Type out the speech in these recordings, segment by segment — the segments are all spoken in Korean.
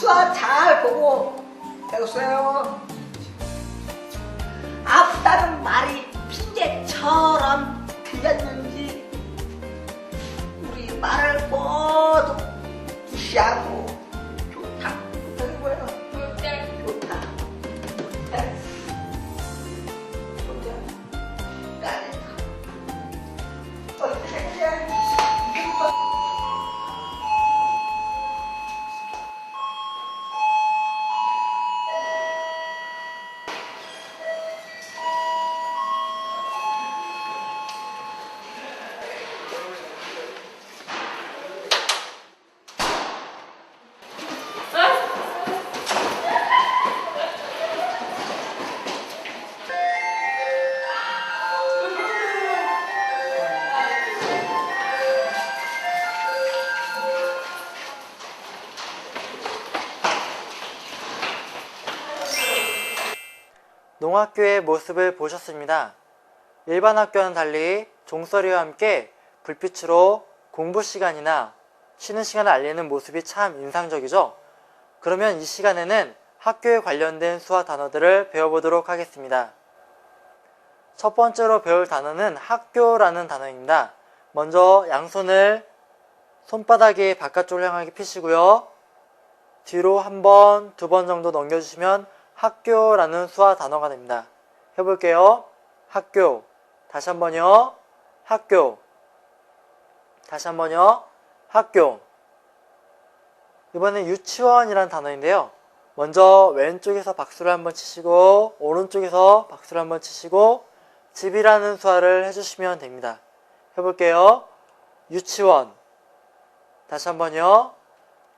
수화 잘 보고 배우세요. 아프다는 말이 핑계처럼 들렸는지 우리 말을 모두 무시하고 좋다. 그게 뭐예요? 좋다. 농학교의 모습을 보셨습니다. 일반 학교와는 달리 종소리와 함께 불빛으로 공부 시간이나 쉬는 시간을 알리는 모습이 참 인상적이죠? 그러면 이 시간에는 학교에 관련된 수학 단어들을 배워보도록 하겠습니다. 첫 번째로 배울 단어는 학교라는 단어입니다. 먼저 양손을 손바닥이 바깥쪽을 향하게 펴시고요. 뒤로 한 번, 두 번 정도 넘겨주시면 학교라는 수화 단어가 됩니다. 해볼게요. 학교. 다시 한번요. 학교. 다시 한번요. 학교. 이번엔 유치원이라는 단어인데요. 먼저 왼쪽에서 박수를 한번 치시고 오른쪽에서 박수를 한번 치시고 집이라는 수화를 해주시면 됩니다. 해볼게요. 유치원. 다시 한번요.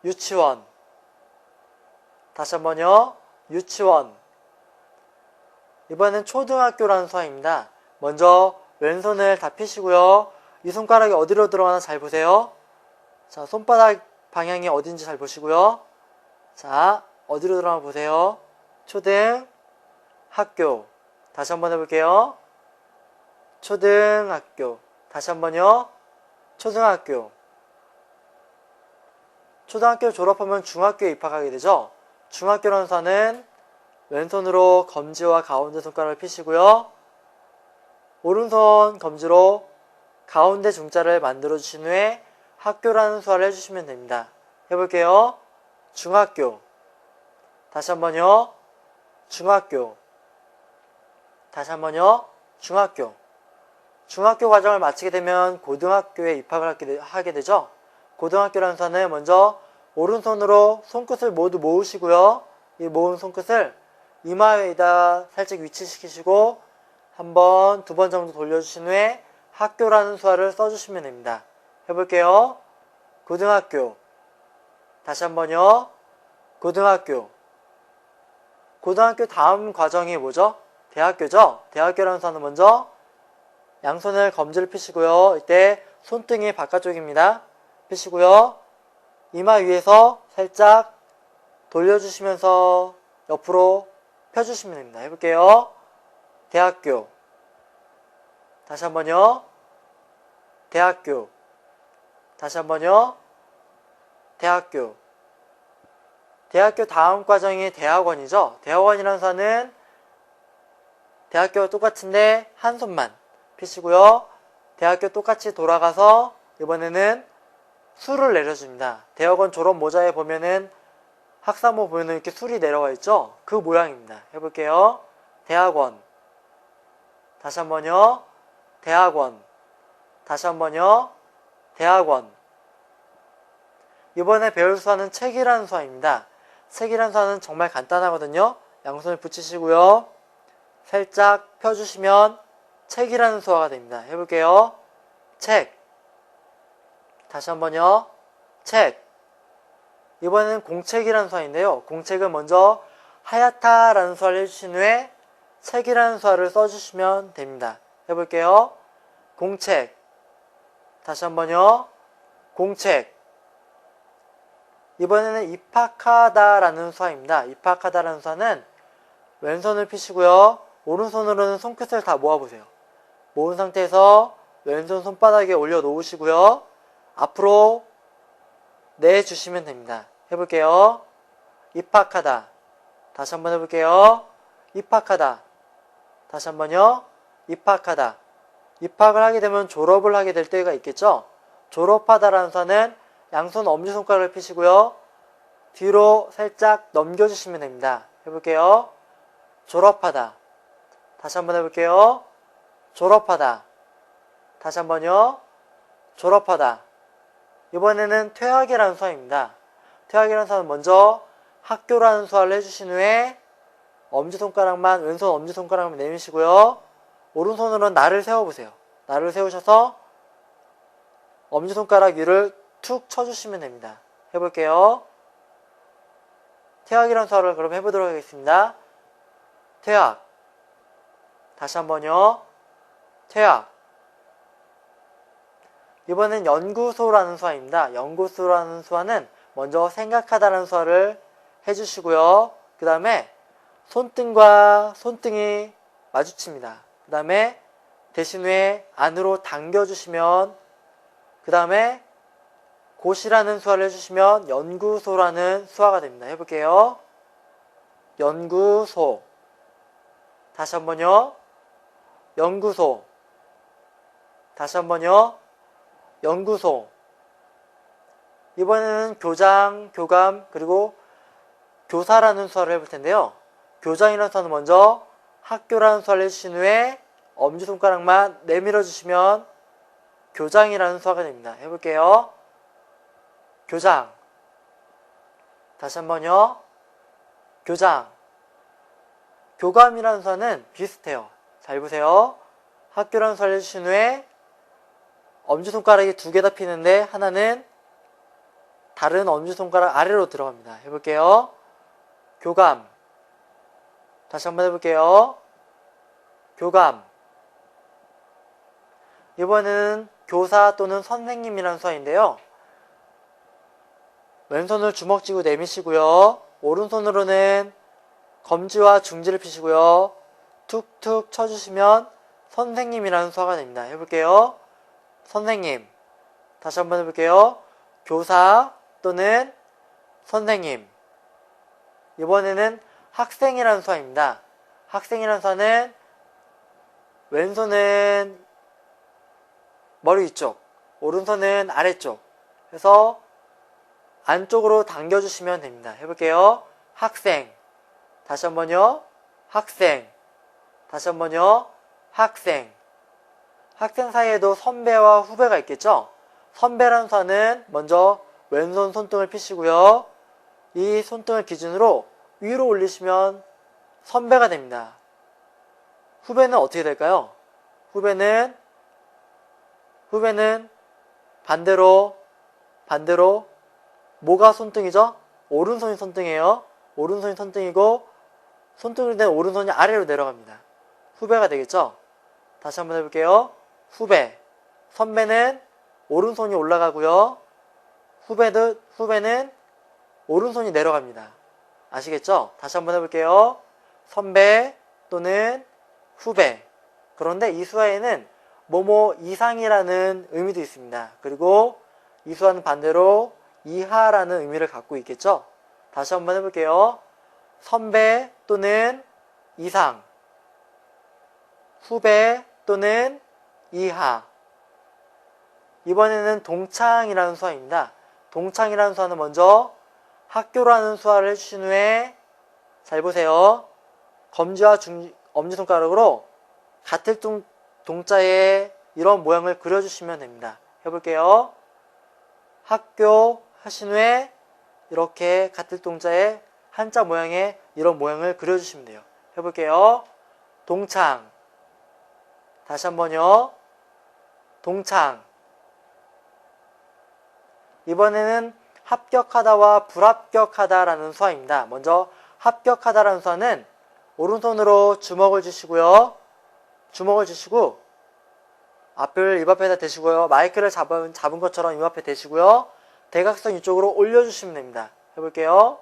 유치원. 다시 한번요. 유치원. 이번엔 초등학교라는 수화입니다. 먼저 왼손을 다 펴시고요. 이 손가락이 어디로 들어가나 잘 보세요. 자, 손바닥 방향이 어딘지 잘 보시고요. 자, 어디로 들어가나 보세요. 초등학교. 다시 한번 해볼게요. 초등학교. 다시 한번요. 초등학교. 초등학교를 졸업하면 중학교에 입학하게 되죠. 중학교라는 수화는 왼손으로 검지와 가운데 손가락을 펴시고요. 오른손 검지로 가운데 중자를 만들어 주신 후에 학교라는 수화를 해주시면 됩니다. 해볼게요. 중학교. 다시 한번요. 중학교. 다시 한번요. 중학교. 중학교 과정을 마치게 되면 고등학교에 입학을 하게 되죠. 고등학교라는 수화는 먼저 오른손으로 손끝을 모두 모으시고요. 이 모은 손끝을 이마에다 살짝 위치시키시고 한 번, 두 번 정도 돌려주신 후에 학교라는 수화를 써주시면 됩니다. 해볼게요. 고등학교. 다시 한번요. 고등학교. 고등학교 다음 과정이 뭐죠? 대학교죠? 대학교라는 수화는 먼저 양손을 검지를 펴시고요. 이때 손등이 바깥쪽입니다. 펴시고요. 이마 위에서 살짝 돌려주시면서 옆으로 펴주시면 됩니다. 해볼게요. 대학교. 다시 한번요. 대학교. 다시 한번요. 대학교. 대학교 다음 과정이 대학원이죠. 대학원이라는 수화는 대학교와 똑같은데 한 손만 펴시고요. 대학교 똑같이 돌아가서 이번에는 수를 내려줍니다. 대학원 졸업 모자에 보면은 학사모 보면은 이렇게 술이 내려와 있죠? 그 모양입니다. 해볼게요. 대학원. 다시 한번요. 대학원. 다시 한번요. 대학원. 이번에 배울 수화는 책이라는 수화입니다. 책이라는 수화는 정말 간단하거든요. 양손을 붙이시고요. 살짝 펴주시면 책이라는 수화가 됩니다. 해볼게요. 책. 다시 한번요. 책. 이번에는 공책이라는 수화인데요. 공책은 먼저 하얗다라는 수화를 해주신 후에 책이라는 수화를 써주시면 됩니다. 해볼게요. 공책. 다시 한번요. 공책. 이번에는 입학하다라는 수화입니다. 입학하다라는 수화는 왼손을 펴시고요. 오른손으로는 손끝을 다 모아보세요. 모은 상태에서 왼손 손바닥에 올려 놓으시고요. 앞으로 내주시면 됩니다. 해볼게요. 입학하다. 다시 한번 해볼게요. 입학하다. 다시 한번요. 입학하다. 입학을 하게 되면 졸업을 하게 될 때가 있겠죠? 졸업하다라는 수화는 양손 엄지손가락을 펴시고요. 뒤로 살짝 넘겨주시면 됩니다. 해볼게요. 졸업하다. 다시 한번 해볼게요. 졸업하다. 다시 한번요. 졸업하다. 이번에는 퇴학이라는 수화입니다. 퇴학이라는 수화는 먼저 학교라는 수화를 해주신 후에 엄지손가락만, 왼손 엄지손가락만 내미시고요. 오른손으로는 날을 세워보세요. 날을 세우셔서 엄지손가락 위를 툭 쳐주시면 됩니다. 해볼게요. 퇴학이라는 수화를 그럼 해보도록 하겠습니다. 퇴학. 다시 한번요. 퇴학. 이번엔 연구소라는 수화입니다. 연구소라는 수화는 먼저 생각하다라는 수화를 해주시고요. 그 다음에 손등과 손등이 마주칩니다. 그 다음에 대신 후에 안으로 당겨주시면, 그 다음에 곳이라는 수화를 해주시면 연구소라는 수화가 됩니다. 해볼게요. 연구소. 다시 한번요. 연구소. 다시 한번요. 연구소. 이번에는 교장, 교감, 그리고 교사라는 수화를 해볼 텐데요. 교장이라는 수화는 먼저 학교라는 수화를 해주신 후에 엄지손가락만 내밀어 주시면 교장이라는 수화가 됩니다. 해볼게요. 교장. 다시 한번요. 교장. 교감이라는 수화는 비슷해요. 잘 보세요. 학교라는 수화를 해주신 후에 엄지손가락이 두 개 다 피는데 하나는 다른 엄지손가락 아래로 들어갑니다. 해볼게요. 교감. 다시 한번 해볼게요. 교감. 이번에는 교사 또는 선생님이라는 수화인데요. 왼손을 주먹 쥐고 내미시고요. 오른손으로는 검지와 중지를 피시고요. 툭툭 쳐주시면 선생님이라는 수화가 됩니다. 해볼게요. 선생님. 다시 한번 해볼게요. 교사 또는 선생님. 이번에는 학생이라는 수화입니다. 학생이라는 수화는 왼손은 머리 위쪽, 오른손은 아래쪽 해서 안쪽으로 당겨주시면 됩니다. 해볼게요. 학생. 다시 한번요. 학생. 다시 한번요. 학생. 학생 사이에도 선배와 후배가 있겠죠? 선배라는 수화는 먼저 왼손 손등을 펴시고요. 이 손등을 기준으로 위로 올리시면 선배가 됩니다. 후배는 어떻게 될까요? 후배는 반대로 뭐가 손등이죠? 오른손이 손등이에요. 오른손이 손등이고 손등을 댄 오른손이 아래로 내려갑니다. 후배가 되겠죠? 다시 한번 해볼게요. 후배. 선배는 오른손이 올라가고요. 후배는 오른손이 내려갑니다. 아시겠죠? 다시 한번 해볼게요. 선배 또는 후배. 그런데 이 수화에는 뭐뭐 이상이라는 의미도 있습니다. 그리고 이 수화는 반대로 이하라는 의미를 갖고 있겠죠? 다시 한번 해볼게요. 선배 또는 이상. 후배 또는 이하. 이번에는 동창이라는 수화입니다. 동창이라는 수화는 먼저 학교라는 수화를 해주신 후에 잘 보세요. 검지와 엄지손가락으로 같을 동자에 이런 모양을 그려주시면 됩니다. 해볼게요. 학교 하신 후에 이렇게 같을 동자에 한자 모양의 이런 모양을 그려주시면 돼요. 해볼게요. 동창. 다시 한번요. 동창. 이번에는 합격하다와 불합격하다라는 수화입니다. 먼저 합격하다라는 수화는 오른손으로 주먹을 쥐시고요. 주먹을 쥐시고 앞을 입 앞에다 대시고요. 마이크를 잡은 것처럼 입 앞에 대시고요. 대각선 이쪽으로 올려주시면 됩니다. 해볼게요.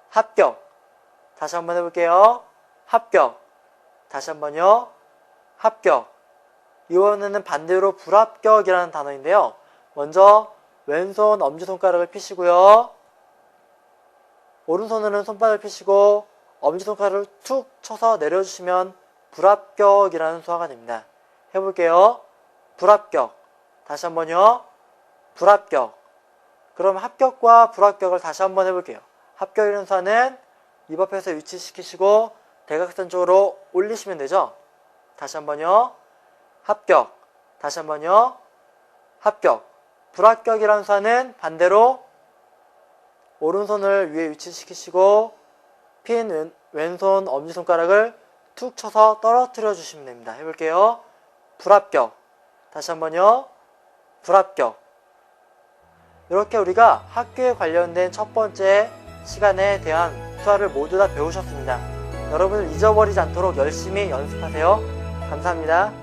합격. 다시 한번 해볼게요. 합격. 다시 한번요. 합격. 이번에는 반대로 불합격이라는 단어인데요. 먼저 왼손 엄지손가락을 펴시고요. 오른손으로는 손바닥을 펴시고 엄지손가락을 툭 쳐서 내려주시면 불합격이라는 수화가 됩니다. 해볼게요. 불합격. 다시 한번요. 불합격. 그럼 합격과 불합격을 다시 한번 해볼게요. 합격이라는 수화는 입 앞에서 위치시키시고 대각선 쪽으로 올리시면 되죠. 다시 한번요. 합격. 다시 한번요. 합격. 불합격이라는 수화는 반대로 오른손을 위에 위치시키시고 핀 왼손 엄지손가락을 툭 쳐서 떨어뜨려 주시면 됩니다. 해볼게요. 불합격. 다시 한번요. 불합격. 이렇게 우리가 학교에 관련된 첫 번째 시간에 대한 수화를 모두 다 배우셨습니다. 여러분들 잊어버리지 않도록 열심히 연습하세요. 감사합니다.